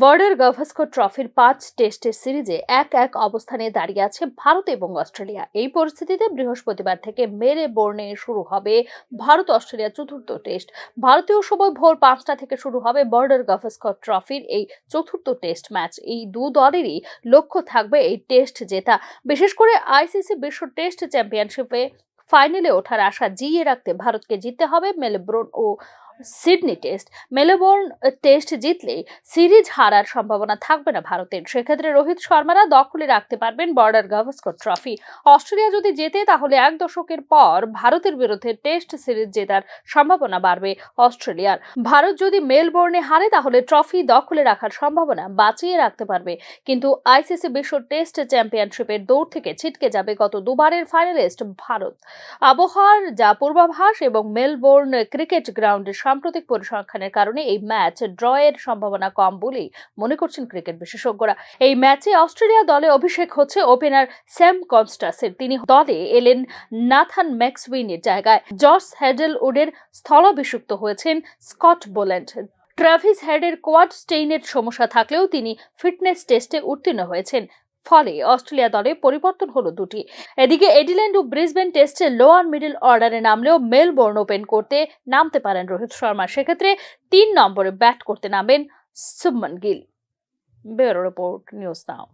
Border Gavaskar ট্রফির ৫ টেস্টের সিরিজে ১-১ অবস্থানে দাঁড়িয়ে আছে ভারত এবং অস্ট্রেলিয়া। এই পরিস্থিতিতে বৃহস্পতিবার থেকে মেলবোর্নে শুরু হবে ভারত অস্ট্রেলিয়া চতুর্থ টেস্ট। ভারতীয় সময় ভোর ৫টা থেকে শুরু হবে বর্ডার গাভাস্কর ট্রফির এই চতুর্থ টেস্ট ম্যাচ। এই দু দলেরই লক্ষ্য থাকবে এই টেস্ট জেতা। বিশেষ করে আইসিসি বিশ্ব টেস্ট চ্যাম্পিয়নশিপে ফাইনালে ওঠার আশা জিইয়ে রাখতে ভারতকে জিততে হবে মেলবোর্ন ও সিডনি টেস্ট। মেলবোর্ন টেস্ট জিতলে সিরিজ হারার সম্ভাবনা থাকবে না ভারতের। সেক্ষেত্রে রোহিত শর্মারা দখলে রাখতে পারবেন বর্ডার গাভাস্কর ট্রফি। অস্ট্রেলিয়া যদি জেতে তাহলে ১ দশকের পর ভারতের বিরুদ্ধে টেস্ট সিরিজ জেতার সম্ভাবনা বাড়বে অস্ট্রেলিয়ার। ভারত যদি মেলবোর্নে হারে তাহলে ট্রফি দখলে রাখার সম্ভাবনা বাঁচিয়ে রাখতে পারবে। কিন্তু আইসিসি বিশ্ব টেস্ট চ্যাম্পিয়নশিপের দৌড় থেকে ছিটকে যাবে গত দুবারের ফাইনালিস্ট ভারত। আবহাওয়ার যা পূর্বাভাস এবং মেলবোর্ন ক্রিকেট গ্রাউন্ডের সাম্প্রতিক পরিসংখ্যানের কারণে এই ম্যাচ ড্রয়ের সম্ভাবনা কম বলেই মনে করছেন ক্রিকেট বিশেষজ্ঞরা। এই ম্যাচে অস্ট্রেলিয়া দলে অভিষেক হচ্ছে ওপেনার স্যাম কনস্টাসের। তিনি দলে এলেন নাথান ম্যাক্সউইনের জায়গায়। জস হ্যাজেলউডের স্থলাভিষিক্ত হয়েছেন স্কট বোল্যান্ড। ট্রাভিস হেডের কোয়াড স্টেইনের সমস্যা থাকলেও তিনি ফিটনেস টেস্টে উত্তীর্ণ হয়েছেন। ফলে অস্ট্রেলিয়া দলে পরিবর্তন হলো দুটি। এদিকে এডিল্যান্ড ও ব্রিসবেন টেস্টে লোয়ার মিডল অর্ডারে নামলেও মেলবোর্ন ওপেন করতে নামতে পারেন রোহিত শর্মা। সেক্ষেত্রে ৩ নম্বরে ব্যাট করতে নামবেন Shubman Gill. Bureau report, news now.